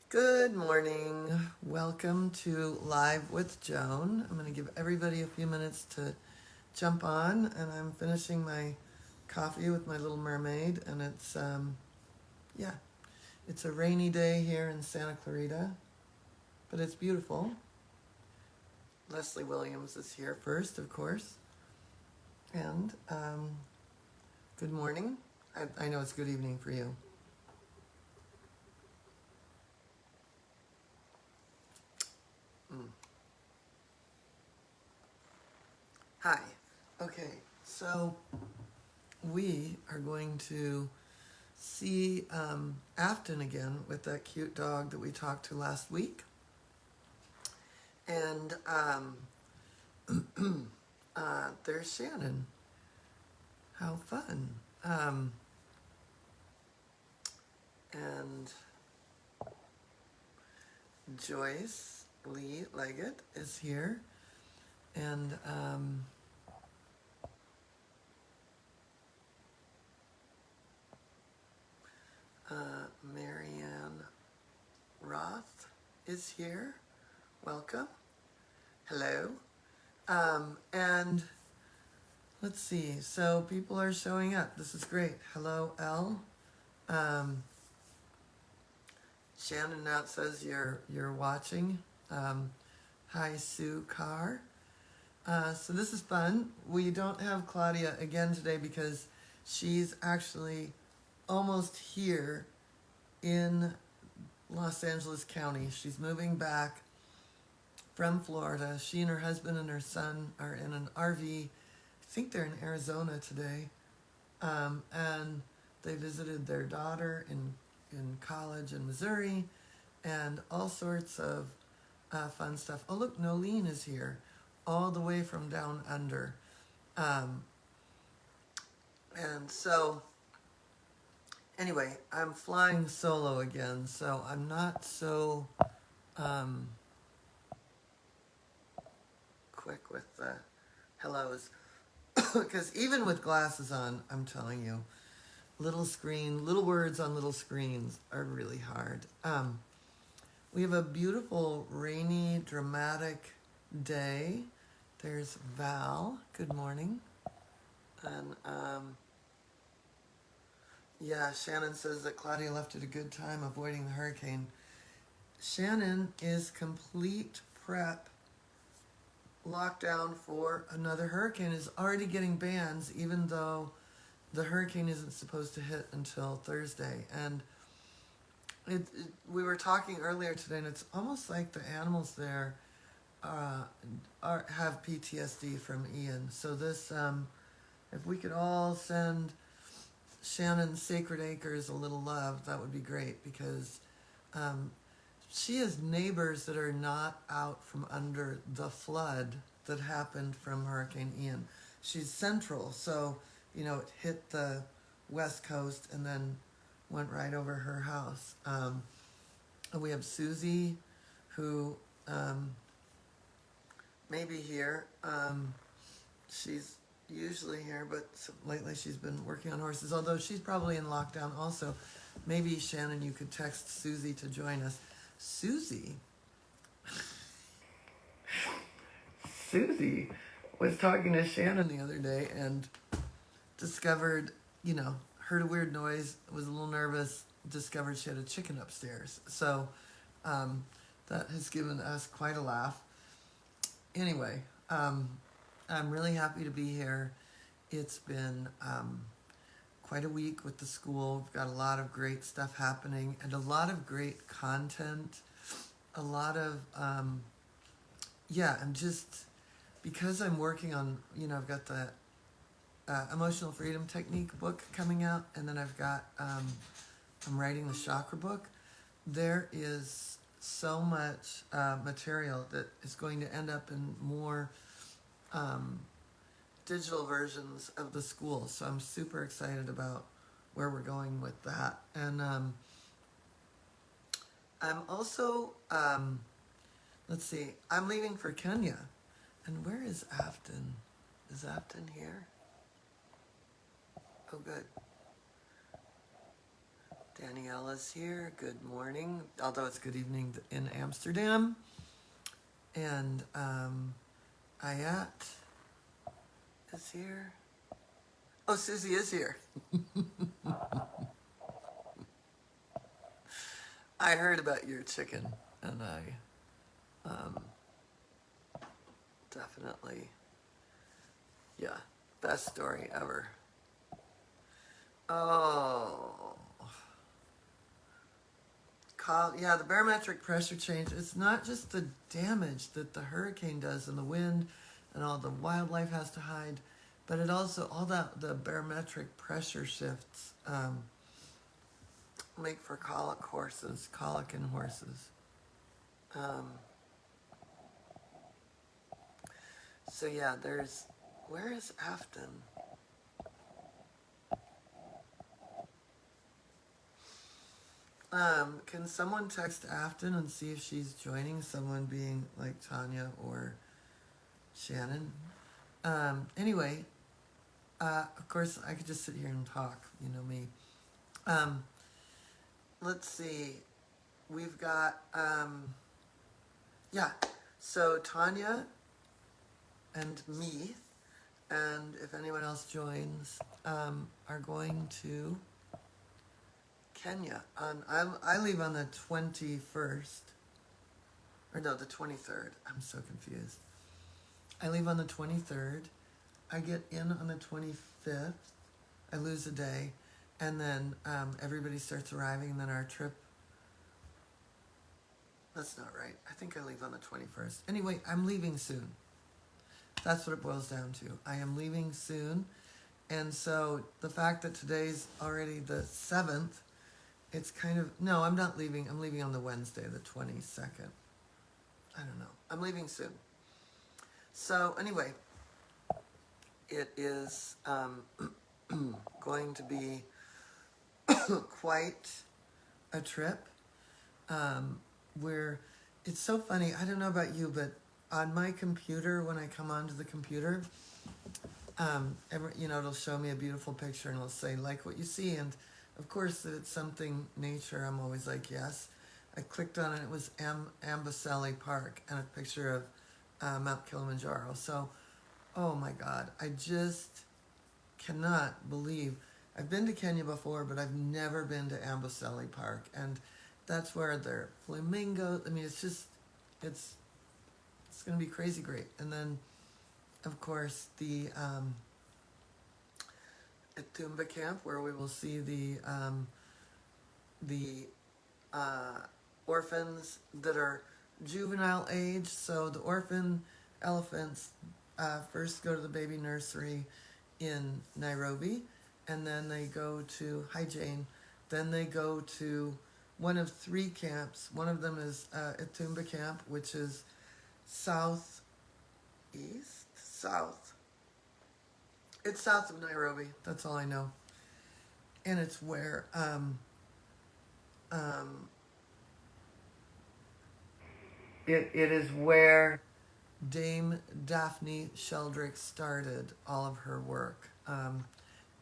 Good morning. Welcome to Live with Joan. I'm going to give everybody a few minutes to jump on, and I'm finishing my coffee with my little mermaid, and yeah, it's a rainy day here in Santa Clarita, but it's beautiful. Leslie Williams is here first, of course, and good morning. I know it's good evening for you. Hi. Okay, so we are going to see Afton again with that cute dog that we talked to last week. And there's Shannon. How fun. And Joyce Lee Leggett is here. And Marianne Roth is here. Welcome. Hello. And let's see. So people are showing up. This is great. Hello, Elle. Shannon now says you're watching. Hi, Sue Carr. So this is fun. We don't have Claudia again today because she's actually almost here in Los Angeles County. She's moving back from Florida. She and her husband and her son are in an RV. I think they're in Arizona today. And they visited their daughter in college in Missouri and all sorts of fun stuff. Oh, look, Nolene is here all the way from down under. And so anyway, I'm flying solo again, so I'm not so quick with the hellos. Because even with glasses on, I'm telling you, little words on little screens are really hard. We have a beautiful, rainy, dramatic day. There's Val. Good morning. And yeah, Shannon says that Claudia left at a good time avoiding the hurricane. Shannon is complete prep lockdown for another hurricane, is already getting bans even though the hurricane isn't supposed to hit until Thursday. And we were talking earlier today, and it's almost like the animals there have PTSD from Ian. So this, if we could all send Shannon Sacred Acres a little love, that would be great, because she has neighbors that are not out from under the flood that happened from Hurricane Ian. She's central, so it hit the west coast and then went right over her house. And we have Susie, who may be here. She's usually here, but lately she's been working on horses, although she's probably in lockdown also. Maybe, Shannon, you could text Susie to join us. Susie was talking to Shannon the other day and discovered, heard a weird noise, was a little nervous, discovered she had a chicken upstairs. So that has given us quite a laugh. Anyway, I'm really happy to be here. It's been quite a week with the school. We've got a lot of great stuff happening and a lot of great content. A lot of, I'm just, because I'm working on, I've got the Emotional Freedom Technique book coming out, and then I've got, I'm writing the chakra book. There is so much material that is going to end up in more digital versions of the school. So I'm super excited about where we're going with that. And I'm also, let's see, I'm leaving for Kenya. And where is Afton? Is Afton here? Oh, good. Daniela's here. Good morning, although it's good evening in Amsterdam. And Ayat is here. Oh, Susie is here. I heard about your chicken, and I definitely, yeah, best story ever. Oh, yeah, the barometric pressure change. It's not just the damage that the hurricane does and the wind and all the wildlife has to hide, but it also, all that, the barometric pressure shifts make for colic in horses. So yeah, where is Afton? Can someone text Afton and see if she's joining, someone being like Tanya or Shannon? Anyway, of course, I could just sit here and talk, you know me. Let's see. We've got, yeah, so Tanya and me, and if anyone else joins, are going to Kenya. I leave on the 21st. Or no, the 23rd. I'm so confused. I leave on the 23rd. I get in on the 25th. I lose a day. And then everybody starts arriving, and then our trip. That's not right. I think I leave on the 21st. Anyway, I'm leaving soon. That's what it boils down to. I am leaving soon. And so the fact that today's already the 7th, it's kind of, no, I'm not leaving. I'm leaving on the Wednesday, the 22nd. I don't know. I'm leaving soon. So anyway, it is going to be quite a trip. Where it's so funny. I don't know about you, but on my computer, when I come onto the computer, it'll show me a beautiful picture and it'll say, like what you see. And of course, that it's something nature. I'm always like, yes. I clicked on it. It was Amboseli Park and a picture of Mount Kilimanjaro. So, oh my God, I just cannot believe. I've been to Kenya before, but I've never been to Amboseli Park. And that's where there are flamingos. I mean, it's going to be crazy great. And then, of course, the Tumba camp, where we will see the orphans that are juvenile age. So the orphan elephants first go to the baby nursery in Nairobi, and then they go to, hi Jane, then they go to one of 3 camps. One of them is Tumba camp, which is south. It's south of Nairobi. That's all I know. And it's where it is where Dame Daphne Sheldrick started all of her work.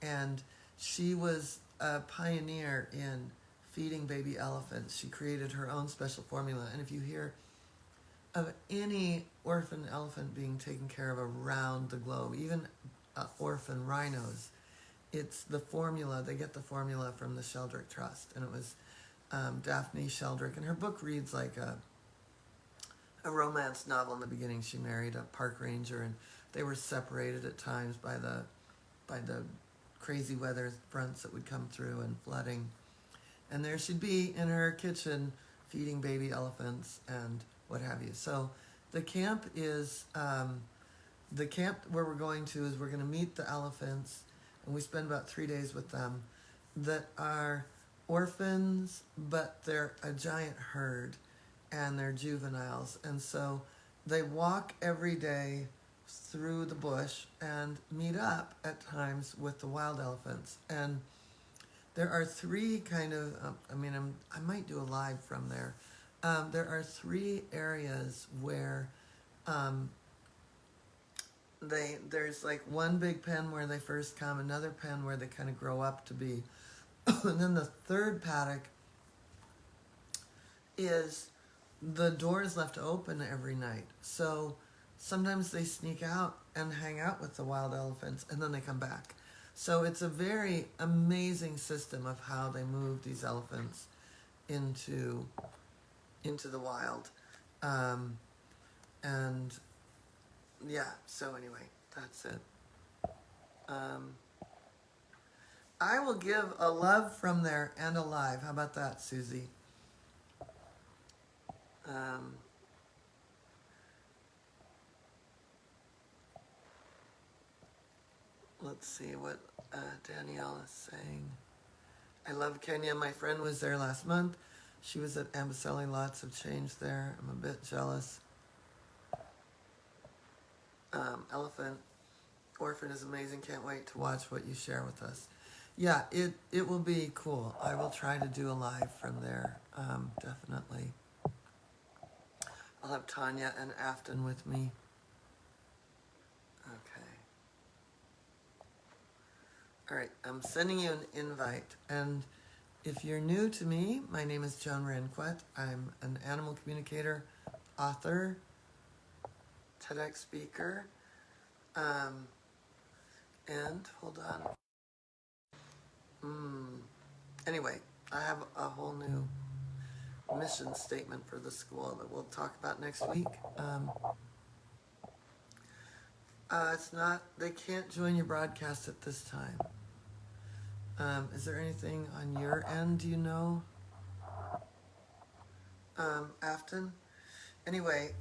And she was a pioneer in feeding baby elephants. She created her own special formula. And if you hear of any orphan elephant being taken care of around the globe, even orphan rhinos, it's the formula. They get the formula from the Sheldrick Trust. And it was Daphne Sheldrick. And her book reads like a romance novel. In the beginning, she married a park ranger, and they were separated at times by the crazy weather fronts that would come through and flooding. And there she'd be in her kitchen feeding baby elephants and what have you. So the camp is, the camp where we're going to is we're going to meet the elephants, and we spend about 3 days with them, that are orphans, but they're a giant herd, and they're juveniles. And so they walk every day through the bush and meet up at times with the wild elephants. And there are 3 kind of, I might do a live from there. There are 3 areas where there's like one big pen where they first come, another pen where they kind of grow up to be And then the third paddock is the door is left open every night. So sometimes they sneak out and hang out with the wild elephants and then they come back. So it's a very amazing system of how they move these elephants into the wild. Um, and yeah, so anyway, that's it. I will give a love from there and a live. How about that, Susie? Um, let's see what Danielle is saying. I love Kenya. My friend was there last month. She was at Amboseli. Lots of change there. I'm a bit jealous. Elephant Orphan is amazing. Can't wait to watch what you share with us. Yeah, it will be cool. I will try to do a live from there. Definitely. I'll have Tanya and Afton with me. Okay. All right, I'm sending you an invite. And if you're new to me, my name is Joan Ranquet. I'm an animal communicator, author, TEDx speaker. And hold on. Anyway, I have a whole new mission statement for the school that we'll talk about next week. It's not, they can't join your broadcast at this time. Is there anything on your end, do you know? Afton? Anyway,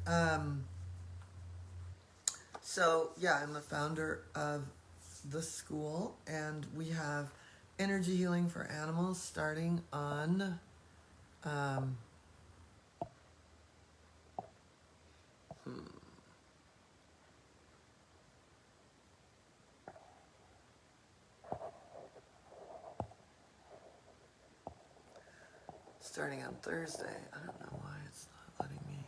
so yeah, I'm the founder of the school, and we have energy healing for animals starting on starting on Thursday. I don't know why it's not letting me.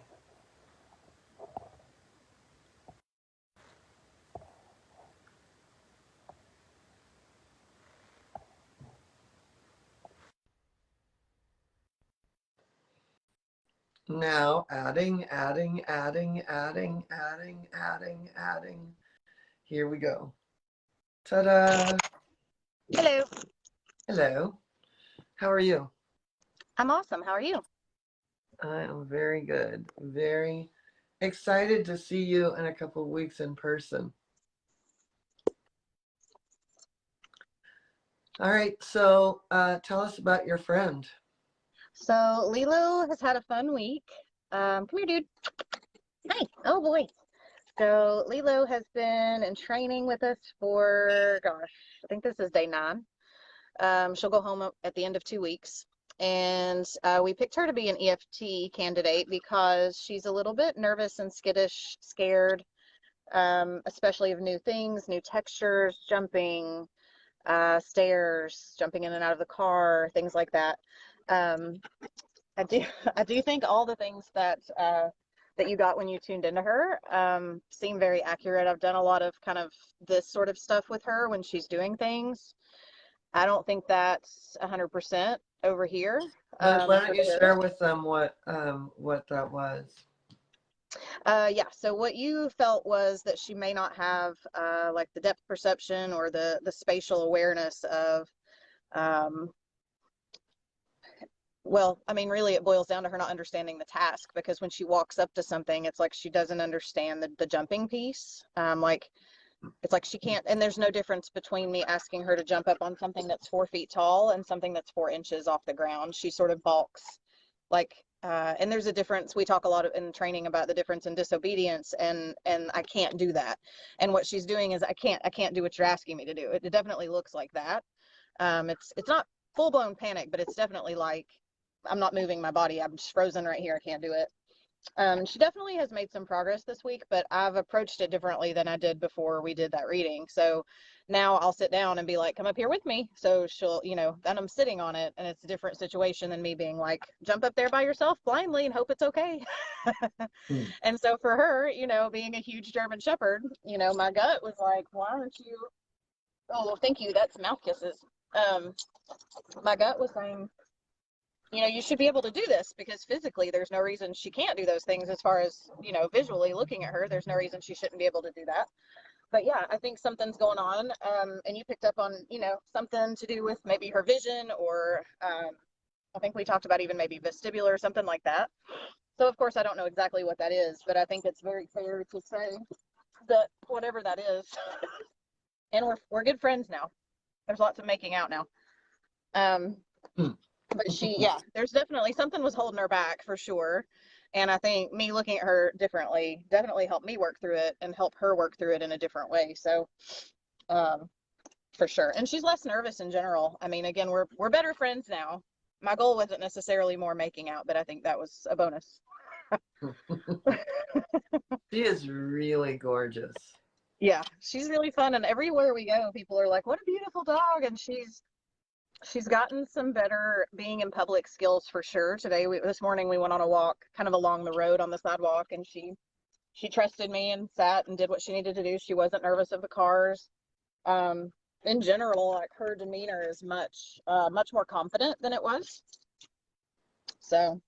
Now adding. Here we go. Ta-da! Hello. Hello. How are you? I'm awesome. How are you? I am very good. Very excited to see you in a couple of weeks in person. All right, so tell us about your friend. So Lelu has had a fun week. Come here, dude. Hi. Oh boy. So Lelu has been in training with us for, gosh, I think this is day 9. She'll go home at the end of 2 weeks. And we picked her to be an EFT candidate because she's a little bit nervous and skittish, scared, especially of new things, new textures, jumping, stairs, jumping in and out of the car, things like that. Um, I do I do think all the things that that you got when you tuned into her seem very accurate. I've done a lot of kind of this sort of stuff with her when she's doing things. I don't think that's 100% over here. Why don't you For share with them what that was? yeah, so what you felt was that she may not have like the depth perception or the spatial awareness of um, well, I mean, really, it boils down to her not understanding the task because when she walks up to something, it's like she doesn't understand the jumping piece. Like, it's like she can't, and there's no difference between me asking her to jump up on something that's 4 feet tall and something that's 4 inches off the ground. She sort of balks. Like, and there's a difference. We talk a lot in training about the difference in disobedience, and I can't do that. And what she's doing is I can't do what you're asking me to do. It definitely looks like that. It's not full blown panic, but it's definitely like I'm not moving my body. I'm just frozen right here. I can't do it. She definitely has made some progress this week, but I've approached it differently than I did before we did that reading. So now I'll sit down and be like, come up here with me. So she'll, then I'm sitting on it, and it's a different situation than me being like, jump up there by yourself blindly and hope it's okay. And so for her, being a huge German Shepherd, my gut was like, why aren't you? Oh, well, thank you. That's mouth kisses. um, my gut was saying, you know, you should be able to do this because physically there's no reason she can't do those things as far as, you know, visually looking at her, there's no reason she shouldn't be able to do that. But yeah, I think something's going on. And you picked up on, you know, something to do with maybe her vision or I think we talked about even maybe vestibular or something like that. So of course I don't know exactly what that is, but I think it's very fair to say that whatever that is, and we're good friends now. There's lots of making out now. Um, but yeah, there's definitely something was holding her back for sure. And I think me looking at her differently definitely helped me work through it and help her work through it in a different way. So, um, for sure. And she's less nervous in general. I mean, again, we're better friends now. My goal wasn't necessarily more making out, but I think that was a bonus. She is really gorgeous. Yeah, she's really fun. And everywhere we go, people are like, what a beautiful dog. And she's gotten some better being in public skills for sure. This morning we went on a walk kind of along the road on the sidewalk, and she trusted me and sat and did what she needed to do. She wasn't nervous of the cars. In general, like her demeanor is much more confident than it was. So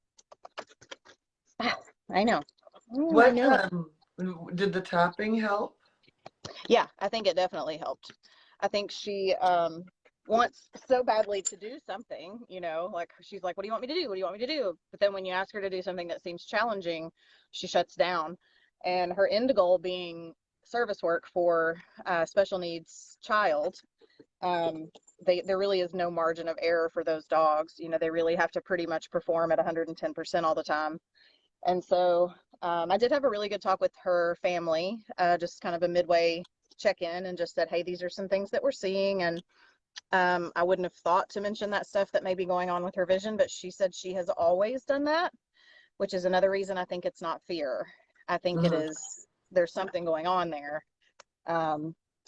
I know. I What know. did the tapping help? Yeah, I think it definitely helped. I think she wants so badly to do something, you know, like she's like, what do you want me to do? What do you want me to do? But then when you ask her to do something that seems challenging, she shuts down. And her end goal being service work for a special needs child, there really is no margin of error for those dogs. You know, they really have to pretty much perform at 110% all the time. And so I did have a really good talk with her family, just kind of a midway check-in, and just said, hey, these are some things that we're seeing. And I wouldn't have thought to mention that stuff that may be going on with her vision, but she said she has always done that, which is another reason I think it's not fear. I think it is, there's something going on there.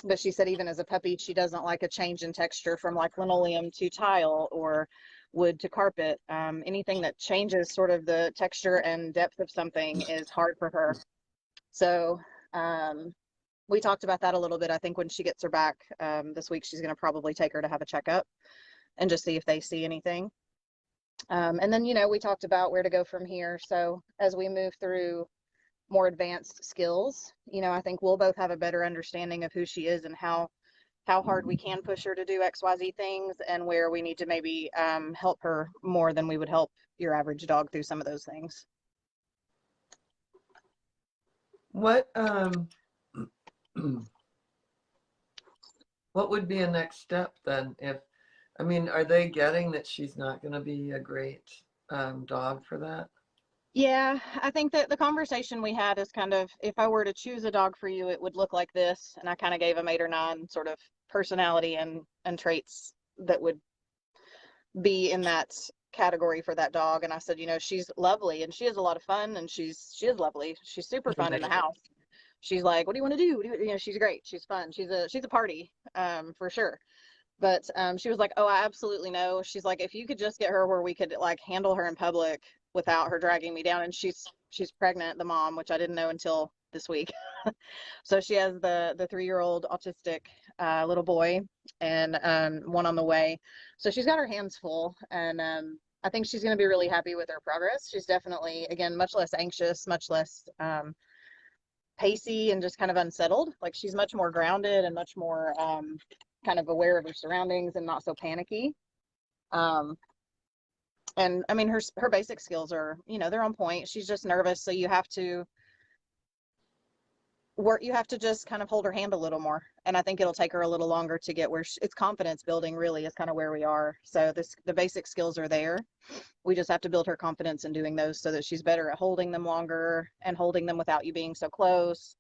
But she said even as a puppy, she doesn't like a change in texture from like linoleum to tile or wood to carpet. Anything that changes sort of the texture and depth of something is hard for her. So we talked about that a little bit. I think when she gets her back this week, she's going to probably take her to have a checkup and just see if they see anything. And then, you know, we talked about where to go from here. So as we move through more advanced skills, you know, I think we'll both have a better understanding of who she is and how hard we can push her to do XYZ things, and where we need to maybe help her more than we would help your average dog through some of those things. What what would be a next step then? If, I mean, are they getting that she's not going to be a great dog for that? Yeah, I think that the conversation we had is kind of, if I were to choose a dog for you, it would look like this. And I kind of gave them 8 or 9 sort of personality and traits that would be in that category for that dog. And I said, you know, she's lovely and she has a lot of fun, and she is lovely. She's super fun in the house. She's like, what do you want to do? You know, she's great. She's fun. She's a party, for sure. But she was like, oh, I absolutely know. She's like, if you could just get her where we could like handle her in public without her dragging me down. And she's pregnant, the mom, which I didn't know until this week. So she has the 3-year-old autistic little boy, and one on the way. So she's got her hands full, and I think she's going to be really happy with her progress. She's definitely, again, much less anxious, much less pacey, and just kind of unsettled. Like she's much more grounded and much more kind of aware of her surroundings and not so panicky. And I mean, her basic skills are, you know, they're on point. She's just nervous, so you have to just kind of hold her hand a little more. And I think it'll take her a little longer to get where it's confidence building, really, is kind of where we are. So the basic skills are there. We just have to build her confidence in doing those so that she's better at holding them longer and holding them without you being so close.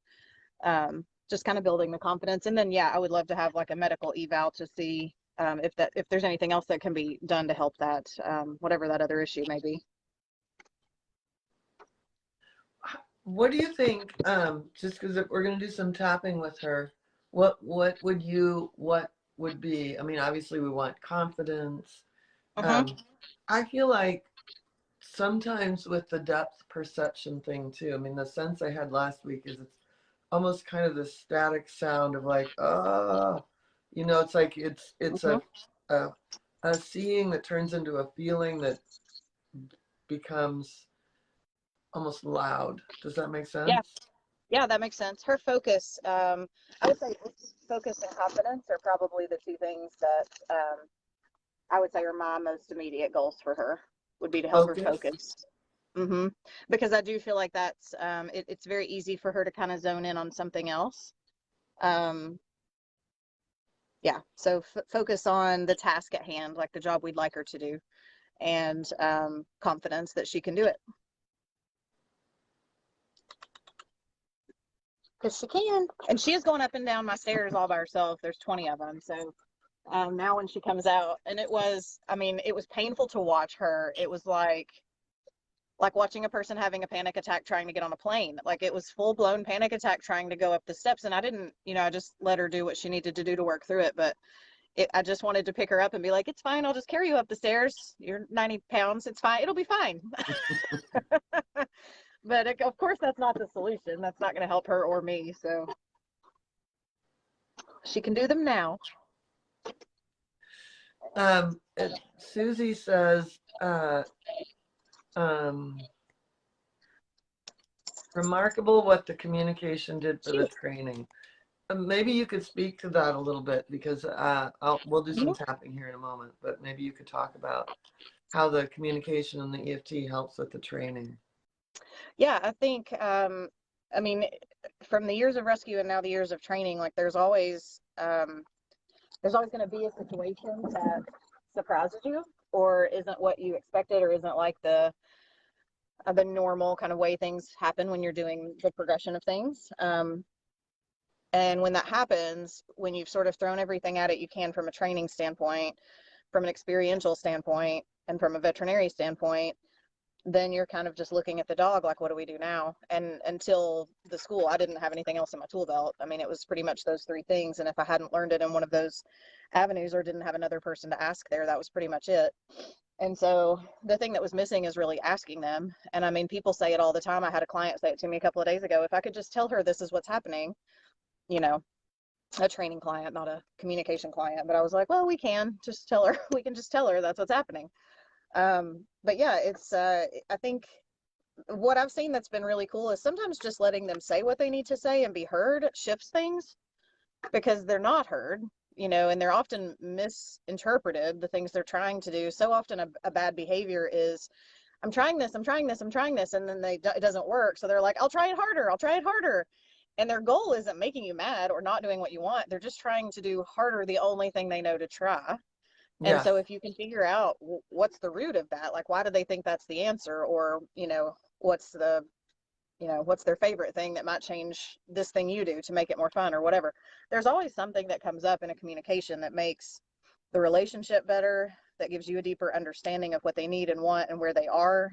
Just kind of building the confidence. And then, yeah, I would love to have like a medical eval to see if there's anything else that can be done to help that, whatever that other issue may be. What do you think? Just because if we're going to do some tapping with her, what would be? I mean, obviously we want confidence. I feel like sometimes with the depth perception thing too. I mean, the sense I had last week is it's almost kind of the static sound of like, you know, it's like it's a a seeing that turns into a feeling that becomes almost loud. Does that make Yeah. sense? Yeah, that makes sense. Her focus, I would say focus and confidence are probably the two things that I would say are my most immediate goals for her would be to help her Focus. focus. Because I do feel like that's it's very easy for her to kind of zone in on something else. Um, yeah, so focus on the task at hand, like the job we'd like her to do, and confidence that she can do it. Because she can. And she is going up and down my stairs all by herself. There's 20 of them. So now when she comes out, and it was, I mean, it was painful to watch her. It was like watching a person having a panic attack trying to get on a plane. Like it was full blown panic attack trying to go up the steps. And I didn't, I just let her do what she needed to do to work through it. But I just wanted to pick her up and be like, it's fine. I'll just carry you up the stairs. You're 90 pounds. It's fine. It'll be fine. But of course, that's not the solution. That's not going to help her or me. So she can do them now. Susie says, remarkable what the communication did for the training. Maybe you could speak to that a little bit because we'll do some tapping here in a moment, but maybe you could talk about how the communication and the EFT helps with the training. Yeah, I think, I mean, from the years of rescue and now the years of training, like there's always going to be a situation that surprises you or isn't what you expected or isn't like the normal kind of way things happen when you're doing the progression of things. And when that happens, when you've sort of thrown everything at it you can from a training standpoint, from an experiential standpoint, and from a veterinary standpoint, then you're kind of just looking at the dog like, what do we do now? And until the school, I didn't have anything else in my tool belt. I mean, it was pretty much those three things. And if I hadn't learned it in one of those avenues or didn't have another person to ask there, that was pretty much it. And so the thing that was missing is really asking them. And I mean, people say it all the time. I had a client say it to me a couple of days ago. If I could just tell her this is what's happening, you know, a training client, not a communication client. But I was like, well, we can just tell her. We can just tell her that's what's happening. But yeah, it's I think what I've seen that's been really cool is sometimes just letting them say what they need to say and be heard shifts things because they're not heard, and they're often misinterpreted, the things they're trying to do. So often a bad behavior is, I'm trying this, I'm trying this, I'm trying this, and then it doesn't work. So they're like, I'll try it harder, I'll try it harder. And their goal isn't making you mad or not doing what you want. They're just trying to do harder the only thing they know to try. And Yes. so if you can figure out what's the root of that, like why do they think that's the answer, or what's what's their favorite thing that might change this thing you do to make it more fun or whatever. There's always something that comes up in a communication that makes the relationship better, that gives you a deeper understanding of what they need and want and where they are.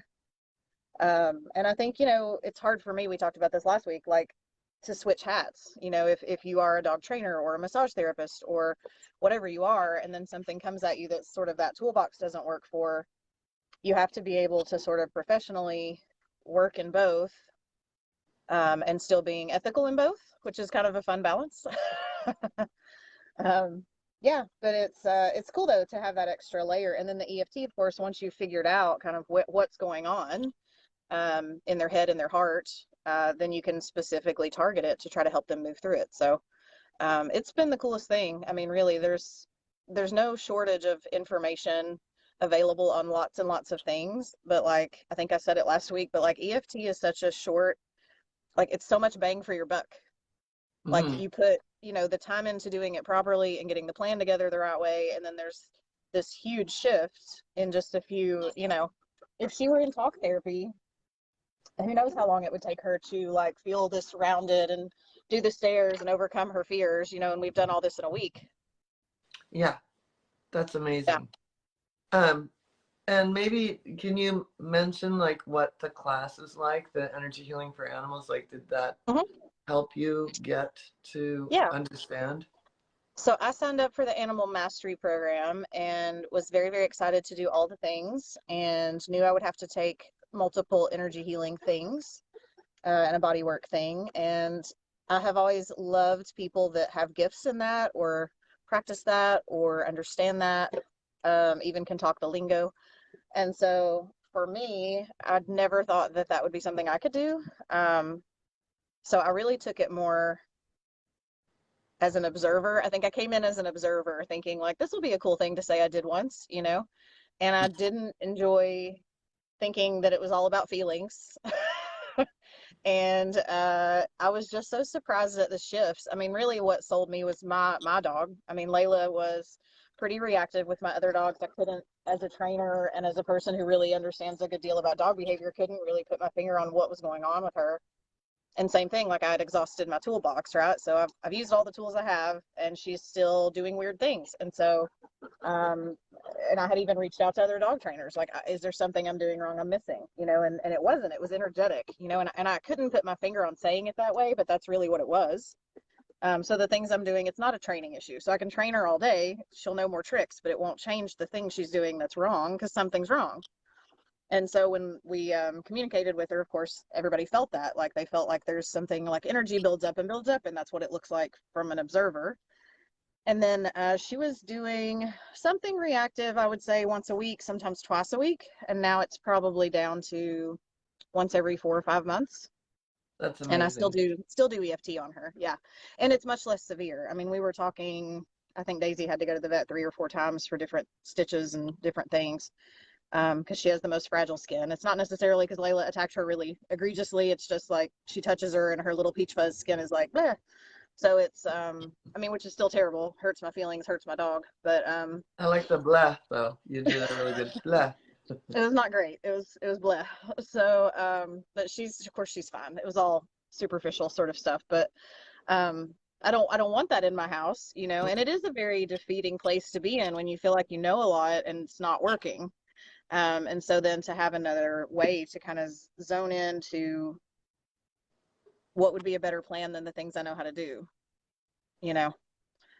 And I think, it's hard for me, we talked about this last week, like to switch hats, if you are a dog trainer or a massage therapist or whatever you are, and then something comes at you that sort of that toolbox doesn't work for, you have to be able to sort of professionally work in both, and still being ethical in both, which is kind of a fun balance. Yeah, but it's cool though to have that extra layer. And then the EFT, of course, once you've figured out kind of what's going on in their head and their heart, then you can specifically target it to try to help them move through it. So it's been the coolest thing. I mean, really, there's no shortage of information available on lots and lots of things. But like, I think I said it last week, but like EFT is such a short, like it's so much bang for your buck. Like you put, the time into doing it properly and getting the plan together the right way. And then there's this huge shift in just a few, if she were in talk therapy, who knows how long it would take her to like feel this rounded and do the stairs and overcome her fears, and we've done all this in a week. Yeah, that's Yeah. amazing. And maybe can you mention like what the class is like, the energy healing for animals? Like, did that help you get to understand? So I signed up for the Animal Mastery program and was very, very excited to do all the things and knew I would have to take multiple energy healing things and a body work thing. And I have always loved people that have gifts in that or practice that or understand that, even can talk the lingo. And so for me, I'd never thought that that would be something I could do. So I really took it more as an observer. I think I came in as an observer thinking like, this will be a cool thing to say I did once, you know, and I didn't enjoy thinking that it was all about feelings. And I was just so surprised at the shifts. I mean, really what sold me was my dog. I mean, Lela was pretty reactive with my other dogs. I couldn't, as a trainer and as a person who really understands a good deal about dog behavior, couldn't really put my finger on what was going on with her. And same thing, like I had exhausted my toolbox, right? So I've used all the tools I have, and she's still doing weird things. And so, and I had even reached out to other dog trainers, like, is there something I'm doing wrong? I'm missing, you know? And it wasn't. It was energetic, you know. And I couldn't put my finger on saying it that way, but that's really what it was. So the things I'm doing, it's not a training issue. So I can train her all day. She'll know more tricks, but it won't change the thing she's doing that's wrong because something's wrong. And so when we communicated with her, of course, everybody felt that, like they felt like there's something like energy builds up and builds up, and that's what it looks like from an observer. And then she was doing something reactive, I would say once a week, sometimes twice a week. And now it's probably down to once every 4 or 5 months. That's And I amazing. still do EFT on her. Yeah. And it's much less severe. I mean, we were talking, I think Daisy had to go to the vet 3 or 4 times for different stitches and different things. Because she has the most fragile skin. It's not necessarily because Lela attacked her really egregiously. It's just like she touches her and her little peach fuzz skin is like, bleh. So it's, I mean, which is still terrible. Hurts my feelings, hurts my dog. But I like the blah though. You did a really good blah. it was not great. It was bleh. So, but of course she's fine. It was all superficial sort of stuff. But I don't want that in my house, you know. And it is a very defeating place to be in when you feel like you know a lot and it's not working. And so then to have another way to kind of zone into what would be a better plan than the things I know how to do, you know,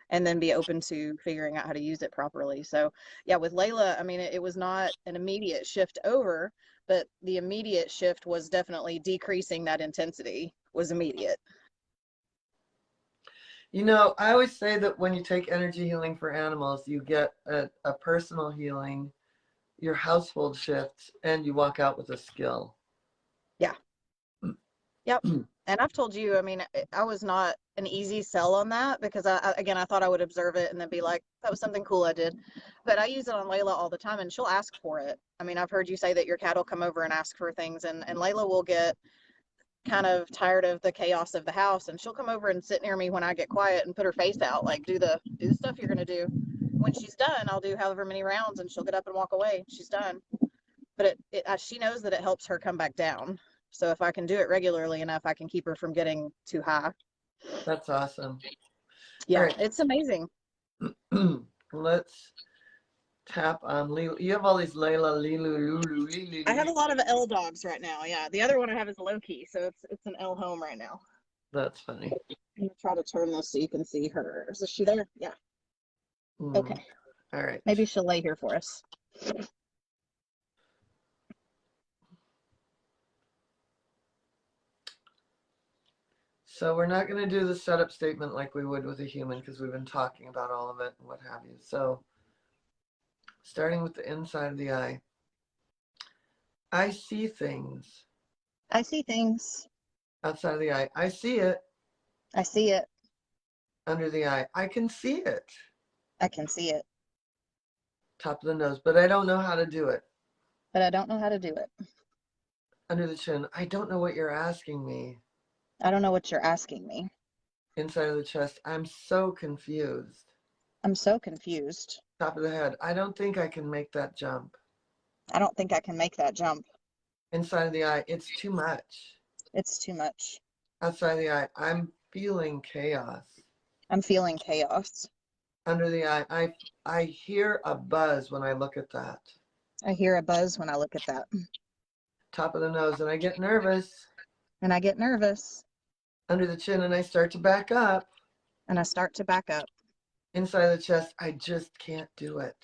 and then be open to figuring out how to use it properly. So yeah, with Lela, I mean, it was not an immediate shift over, but the immediate shift was definitely decreasing that intensity was immediate. You know, I always say that when you take energy healing for animals, you get a personal healing, your household shifts, and you walk out with a skill. Yeah. Yep. And I've told you, I mean, I was not an easy sell on that because again, I thought I would observe it and then be like, that was something cool I did. But I use it on Lela all the time and she'll ask for it. I mean, I've heard you say that your cat will come over and ask for things, and Lela will get kind of tired of the chaos of the house and she'll come over and sit near me when I get quiet and put her face out, like do the stuff you're gonna do. When she's done, I'll do however many rounds and she'll get up and walk away. She's done. But she knows that it helps her come back down. So if I can do it regularly enough, I can keep her from getting too high. That's awesome. All Yeah, right. it's amazing. Let's tap on Lelu. You have all these Layla, Lelu, Lulu, I have Lulu. a lot of L dogs right now. Yeah, the other one I have is low key, so it's an L home right now. That's funny. I'm gonna try to turn this so you can see her. Is she there? Yeah. Mm. Okay. All right. Maybe she'll lay here for us. So we're not going to do the setup statement like we would with a human because we've been talking about all of it and what have you. So starting with the inside of the eye, I see things I see things. outside of the eye. I see it I see it. under the eye. I can see it I can see it. top of the nose, but I don't know how to do it. But I don't know how to do it. Under the chin, I don't know what you're asking me. I don't know what you're asking me. Inside of the chest, I'm so confused. I'm so confused. Top of the head, I don't think I can make that jump. I don't think I can make that jump. Inside of the eye, it's too much. It's too much. Outside of the eye, I'm feeling chaos. I'm feeling chaos. Under the eye, I hear a buzz when I look at that. I hear a buzz when I look at that. Top of the nose, and I get nervous. And I get nervous. Under the chin, and I start to back up. And I start to back up. Inside of the chest, I just can't do it.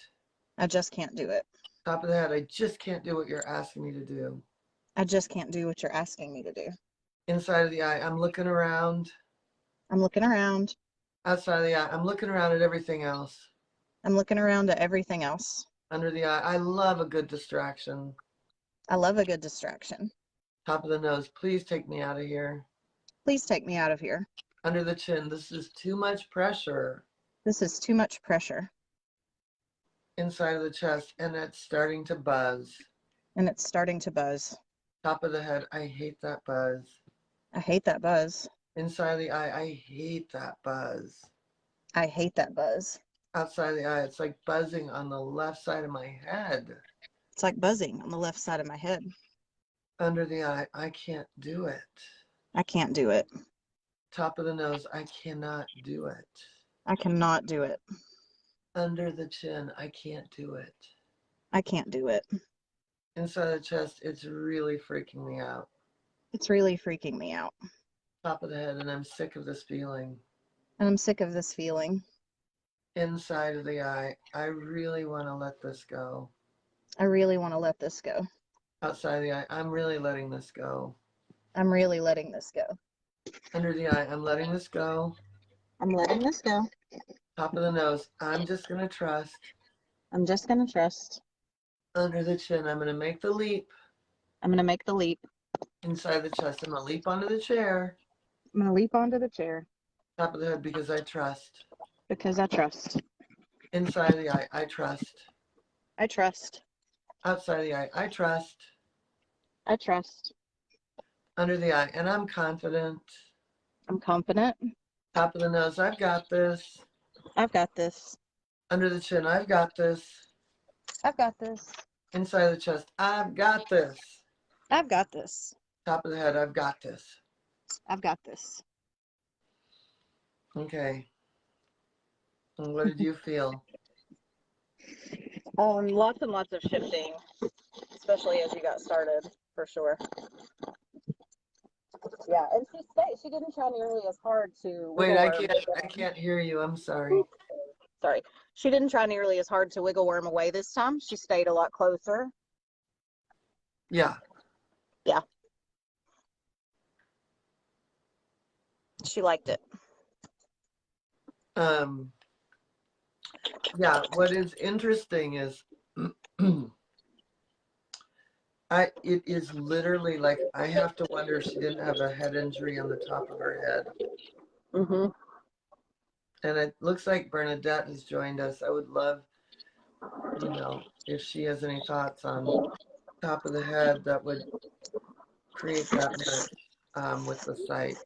I just can't do it. Top of the head, I just can't do what you're asking me to do. I just can't do what you're asking me to do. Inside of the eye, I'm looking around. I'm looking around. Outside of the eye. I'm looking around at everything else. I'm looking around at everything else. Under the eye. I love a good distraction. I love a good distraction. Top of the nose. Please take me out of here. Please take me out of here. Under the chin. This is too much pressure. This is too much pressure. Inside of the chest, and it's starting to buzz. And it's starting to buzz. Top of the head. I hate that buzz. I hate that buzz. Inside of the eye. I hate that buzz. I hate that buzz. Outside of the eye. It's like buzzing on the left side of my head. It's like buzzing on the left side of my head. Under the eye. I can't do it. I can't do it. Top of the nose. I cannot do it. I cannot do it. Under the chin. I can't do it. I can't do it. Inside the chest, it's really freaking me out. It's really freaking me out. Top of the head, and I'm sick of this feeling. And I'm sick of this feeling. Inside of the eye, I really want to let this go. I really want to let this go. Outside of the eye, I'm really letting this go. I'm really letting this go. Under the eye, I'm letting this go. I'm letting this go. Top of the nose, I'm just going to trust. I'm just going to trust. Under the chin, I'm going to make the leap. I'm going to make the leap. Inside the chest, I'm going to leap onto the chair. I'm going to leap onto the chair. Top of the head, because I trust. Because I trust. Inside of the eye, I trust. I trust. Outside of the eye, I trust. I trust. Under the eye, and I'm confident. I'm confident. Top of the nose, I've got this. I've got this. Under the chin, I've got this. I've got this. Inside the chest, I've got this. I've got this. Top of the head, I've got this. I've got this. Okay. And what did you feel? Lots and lots of shifting, especially as you got started, for sure. Yeah, and she didn't try nearly as hard to Wait, wiggle I can't hear you. I'm sorry. Sorry. She didn't try nearly as hard to wiggle worm away this time. She stayed a lot closer. Yeah. Yeah. She liked it. Yeah, what is interesting is it is literally like I have to wonder if she didn't have a head injury on the top of her head. Mm-hmm. And it looks like Bernadette has joined us. I would love, if she has any thoughts on top of the head that would create that much with the sight.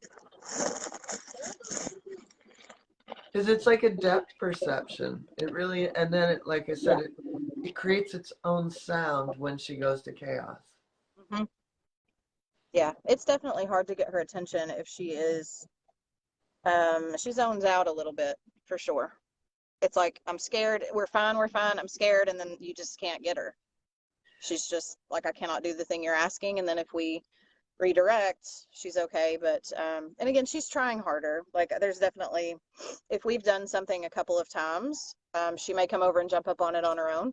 Because it's like a depth perception. It really, and then it, like I said, it creates its own sound when she goes to chaos. Mm-hmm. Yeah, it's definitely hard to get her attention if she is, she zones out a little bit, for sure. It's like, I'm scared, we're fine, I'm scared, and then you just can't get her. She's just like, I cannot do the thing you're asking, and then if we redirect, she's okay. But and again, she's trying harder. Like, there's definitely, if we've done something a couple of times, she may come over and jump up on it on her own,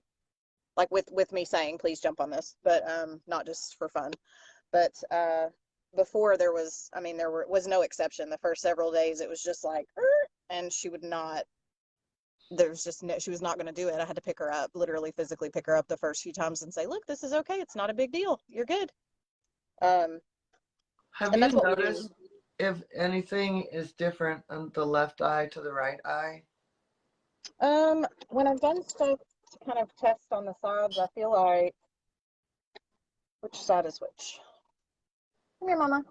like with me saying, please jump on this, but not just for fun. But before, there was no exception. The first several days it was just like, and she would not, she was not going to do it. I had to pick her up, literally physically pick her up the first few times and say, look, this is okay, it's not a big deal, you're good. Have you noticed if anything is different on the left eye to the right eye? When I've done stuff to kind of test on the sides, I feel like, which side is which? Come here, Mama.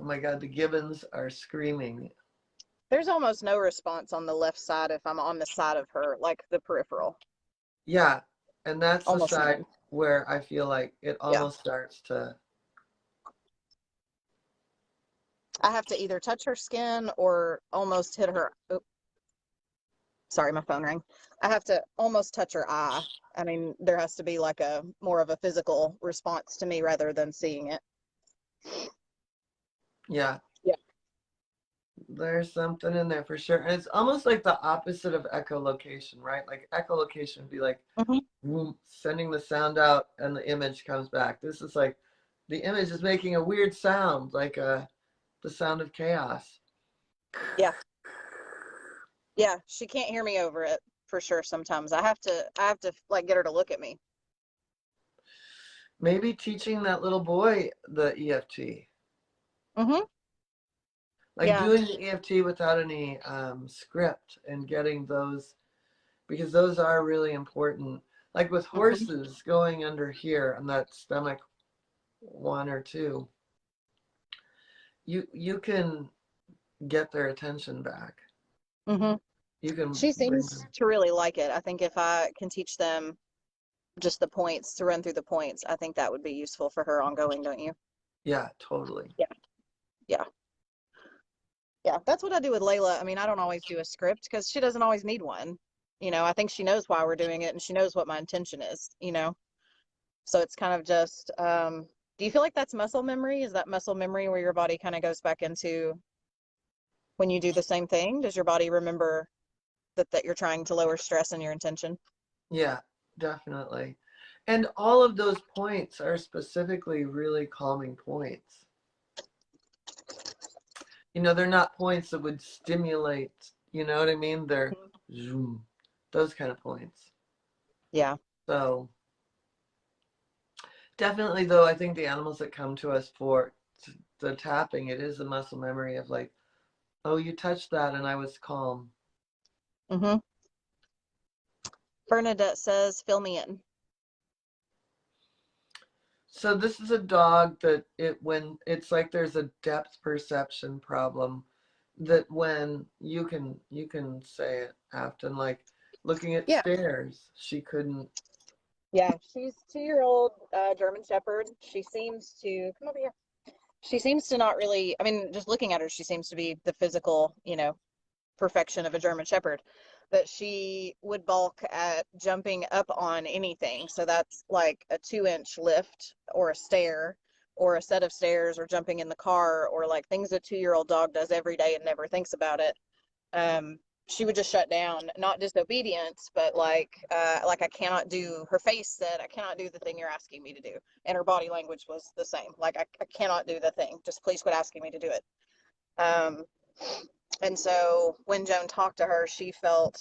Oh my God, the gibbons are screaming. There's almost no response on the left side if I'm on the side of her, like the peripheral. Yeah, and that's almost the side none. where I feel like it almost starts to. I have to either touch her skin or almost hit her. Oops. Sorry, my phone rang. I have to almost touch her eye. I mean, there has to be like a more of a physical response to me rather than seeing it. Yeah. Yeah. There's something in there for sure. And it's almost like the opposite of echolocation, right? Like echolocation would be like sending the sound out and the image comes back. This is like the image is making a weird sound, like the sound of chaos. Yeah. Yeah. She can't hear me over it for sure. Sometimes I have to like get her to look at me. Maybe teaching that little boy the EFT. Mm-hmm. Like Yeah. doing the EFT without any script and getting those, because those are really important. Like with Mm-hmm. horses going under here on that stomach 1 or 2, you can get their attention back. Mm-hmm. You can She bring seems them. to really like it. I think if I can teach them just the points to run through the points, I think that would be useful for her ongoing, don't you? Yeah, totally. Yeah. Yeah. Yeah. That's what I do with Layla. I mean, I don't always do a script because she doesn't always need one. I think she knows why we're doing it and she knows what my intention is. So it's kind of just, do you feel like that's muscle memory? Is that muscle memory where your body kind of goes back into when you do the same thing? Does your body remember that you're trying to lower stress and your intention? Yeah, definitely. And all of those points are specifically really calming points. They're not points that would stimulate, you know what I mean? They're zoom, those kind of points. Yeah. So definitely, though, I think the animals that come to us for the tapping, it is a muscle memory of like, oh, you touched that and I was calm. Mm-hmm. Bernadette says, fill me in. So this is a dog that when it's like there's a depth perception problem, that when you can say it, Afton, like looking at Yeah. stairs, she couldn't. Yeah. She's 2-year-old German Shepherd. She seems to come over here. She seems to not really, I mean, just looking at her, she seems to be the physical, perfection of a German Shepherd, that she would balk at jumping up on anything. So that's like a 2-inch lift or a stair or a set of stairs or jumping in the car or like things a 2-year-old dog does every day and never thinks about it. She would just shut down, not disobedience, but like I cannot do, her face said, I cannot do the thing you're asking me to do. And her body language was the same. Like, I cannot do the thing. Just please quit asking me to do it. Um, and so when Joan talked to her, she felt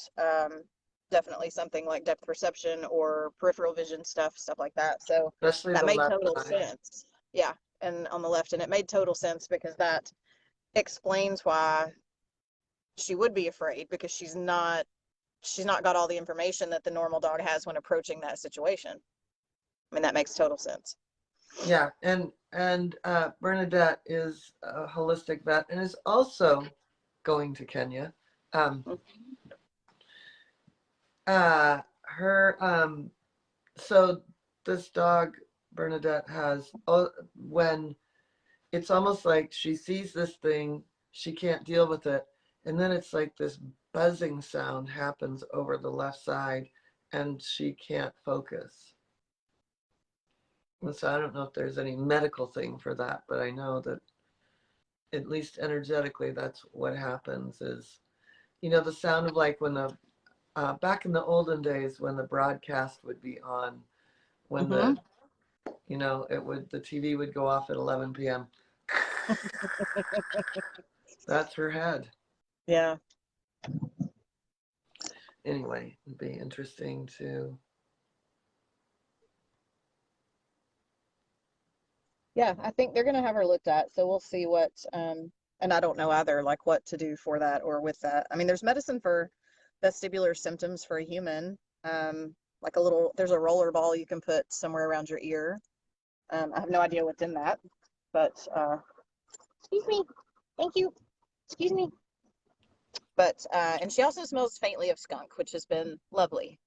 definitely something like depth perception or peripheral vision stuff like that. So Especially that the made left total eye. sense. Yeah. And on the left, and it made total sense because that explains why she would be afraid because she's not got all the information that the normal dog has when approaching that situation. I mean, that makes total sense. Yeah, and Bernadette is a holistic vet and is also going to Kenya. Um, her so this dog Bernadette has, when it's almost like she sees this thing, she can't deal with it, and then it's like this buzzing sound happens over the left side, and she can't focus. And so I don't know if there's any medical thing for that, but I know that at least energetically, that's what happens. Is the sound of like when the back in the olden days when the broadcast would be on, when Mm-hmm. the TV would go off at 11 p.m. That's her head. Yeah. Anyway, it'd be interesting to. Yeah, I think they're gonna have her looked at, so we'll see what and I don't know either like what to do for that or with that. I mean, there's medicine for vestibular symptoms for a human. Like there's a roller ball you can put somewhere around your ear. I have no idea what's in that, but excuse me. Thank you. Excuse me. But and she also smells faintly of skunk, which has been lovely.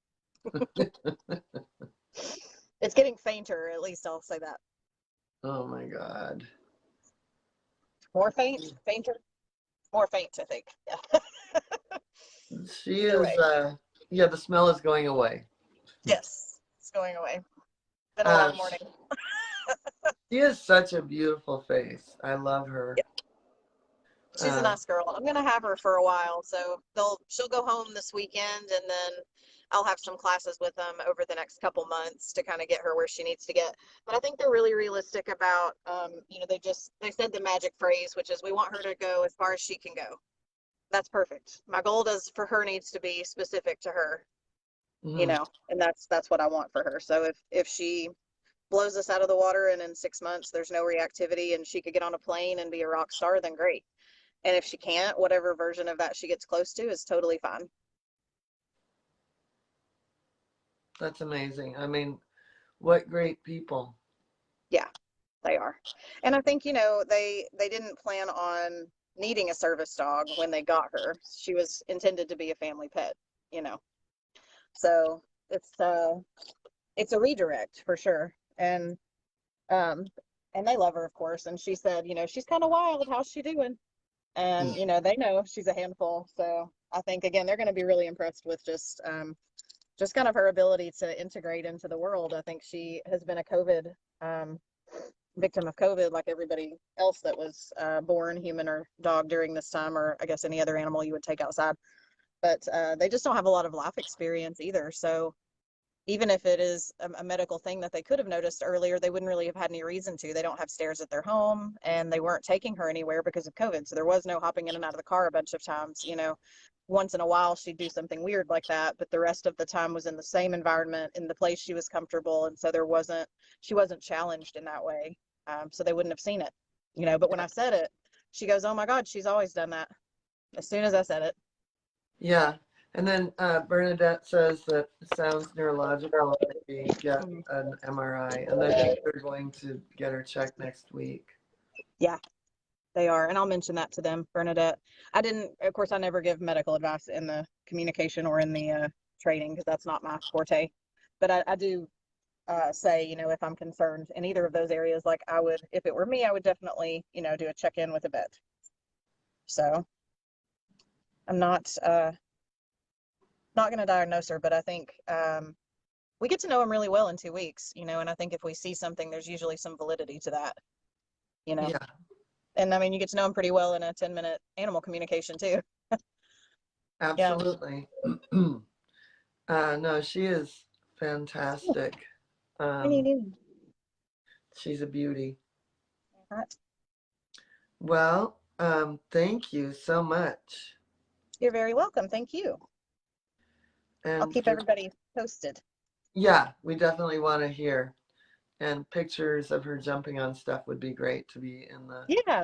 It's getting fainter, at least I'll say that. Oh my God. More faint, fainter, more faint, I think. Yeah. She Either is. way. Yeah, the smell is going away. Yes, it's going away. Been a Uh, long morning. she has such a beautiful face. I love her. Yeah, she's a Uh, nice girl. I'm gonna have her for a while, so she'll go home this weekend, and then I'll have some classes with them over the next couple months to kind of get her where she needs to get. But I think they're really realistic about, you know, they said the magic phrase, which is we want her to go as far as she can go. That's perfect. My goal does for her needs to be specific to her, you Mhm. know, and that's what I want for her. So if she blows us out of the water and in 6 months there's no reactivity and she could get on a plane and be a rock star, then great. And if she can't, whatever version of that she gets close to is totally fine. That's amazing. I mean, what great people. Yeah, they are. And I think, you know, they didn't plan on needing a service dog when they got her. She was intended to be a family pet, you know. So it's a redirect for sure. Um and they love her, of course. And she said, you know, she's kind of wild. How's she doing? And you know, they know she's a handful. So I think again, they're going to be really impressed with just kind of her ability to integrate into the world. I think she has been a COVID um, victim of COVID, like everybody else that was born, human or dog, during this time, or I guess any other animal you would take outside. But they just don't have a lot of life experience either. So even if it is a medical thing that they could have noticed earlier, they wouldn't really have had any reason to. They don't have stairs at their home, and they weren't taking her anywhere because of COVID. So there was no hopping in and out of the car a bunch of times. You know, once in a while she'd do something weird like that, but the rest of the time was in the same environment, in the place she was comfortable, and so she wasn't challenged in that way. So they wouldn't have seen it. You know, but when I said it, she goes, "Oh my God, she's always done that." As soon as I said it. Yeah. And then Bernadette says that it sounds neurological. Maybe get Mhm. an MRI. And I think they're going to get her checked next week. Yeah. They are, and I'll mention that to them, Bernadette. I didn't, of course, I never give medical advice in the communication or in the training because that's not my forte. But I do say, you know, if I'm concerned in either of those areas, like I would, if it were me, I would definitely, you know, do a check-in with a vet. So I'm not going to diagnose her, but I think we get to know him really well in 2 weeks, you know, and I think if we see something, there's usually some validity to that, you know. Yeah, And I mean, you get to know him pretty well in a 10-minute animal communication too. Yeah. absolutely. No, she is fantastic. Um, she's a beauty. Right. Well, thank you so much. You're very welcome. Thank you. I'll And keep for, everybody posted. yeah, we definitely want to hear. And pictures of her jumping on stuff would be great to be in the Yeah,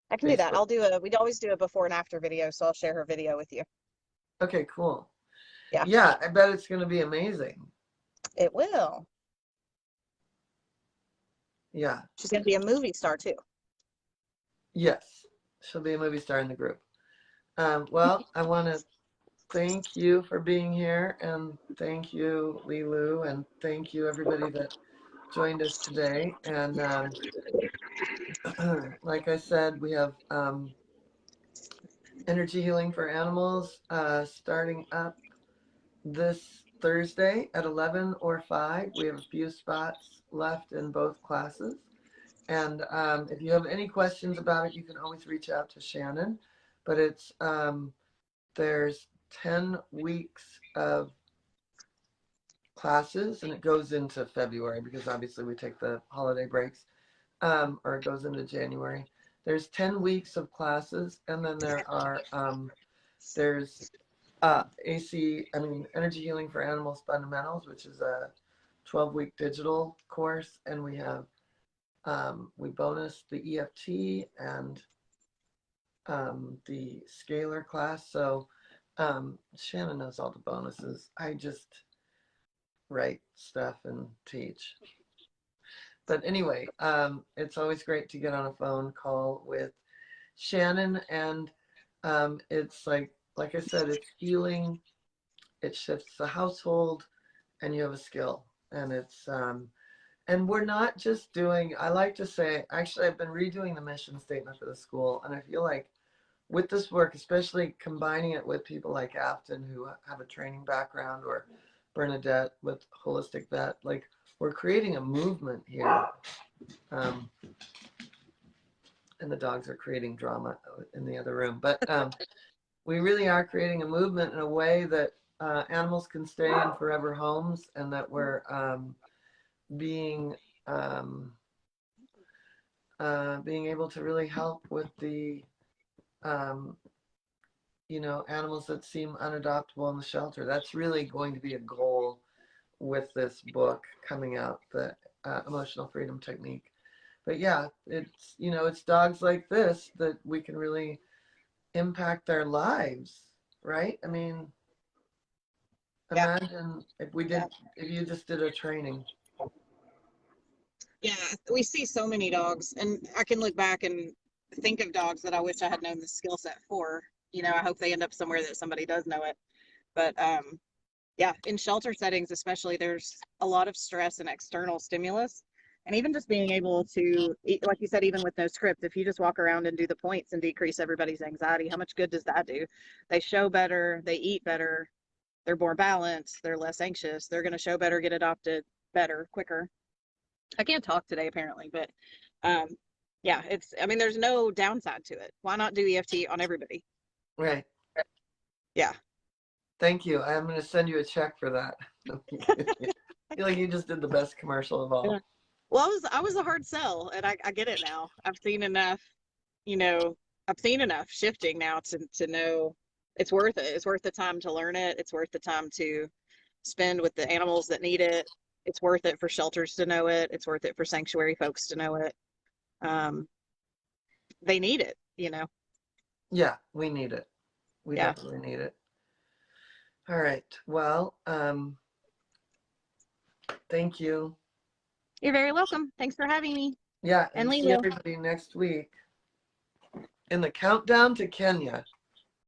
I can do that. Facebook. We'd always do a before and after video, so I'll share her video with you. Okay, cool. Yeah, Yeah, I bet it's going to be amazing. it will. Yeah. She's going to be a movie star too. Yes. She'll be a movie star in the group. Well, I want to thank you for being here, and thank you, Lelu, and thank you, everybody that joined us today. And like I said, we have energy healing for animals starting up this Thursday at 11 or 5. We have a few spots left in both classes. And if you have any questions about it, you can always reach out to Shannon. But there's 10 weeks of classes, and it goes into February because obviously we take the holiday breaks, or it goes into January. There's 10 weeks of classes, and then there's Energy Healing for Animals Fundamentals, which is a 12-week digital course, and we bonus the EFT and the scalar class. So Shannon knows all the bonuses. I just write stuff and teach. But anyway, it's always great to get on a phone call with Shannon, and it's like I said, it's healing. It shifts the household, and you have a skill, and and we're not just doing. I like to say, actually, I've been redoing the mission statement for the school, and I feel like with this work, especially combining it with people like Afton who have a training background, or Bernadette with Holistic Vet, like we're creating a movement here. Um, and the dogs are creating drama in the other room. But we really are creating a movement in a way that animals can stay in forever homes, and that we're being being able to really help with the animals that seem unadoptable in the shelter. That's really going to be a goal with this book coming out, the emotional freedom technique. But yeah, it's dogs like this that we can really impact their lives, right? I mean, Yeah. imagine if you just did a training. Yeah, we see so many dogs, and I can look back and think of dogs that I wish I had known the skill set for. I hope they end up somewhere that somebody does know it. But yeah, in shelter settings, especially, there's a lot of stress and external stimulus. And even just being able to, like you said, even with no script, if you just walk around and do the points and decrease everybody's anxiety, how much good does that do? They show better, they eat better, they're more balanced, they're less anxious, they're going to show better, get adopted better, quicker. I can't talk today apparently, but yeah, I mean, there's no downside to it. Why not do EFT on everybody? Right. Yeah. Thank you. I'm going to send you a check for that. I feel like you just did the best commercial of all. Well, I was a hard sell, and I get it now. I've seen enough, I've seen enough shifting now to know it's worth it. It's worth the time to learn it. It's worth the time to spend with the animals that need it. It's worth it for shelters to know it. It's worth it for sanctuary folks to know it. They need it, Yeah, we need it. We Yeah. definitely need it. All right. Well, thank you. You're very welcome. Thanks for having me. Yeah, And see Lelu. everybody next week in the countdown to Kenya.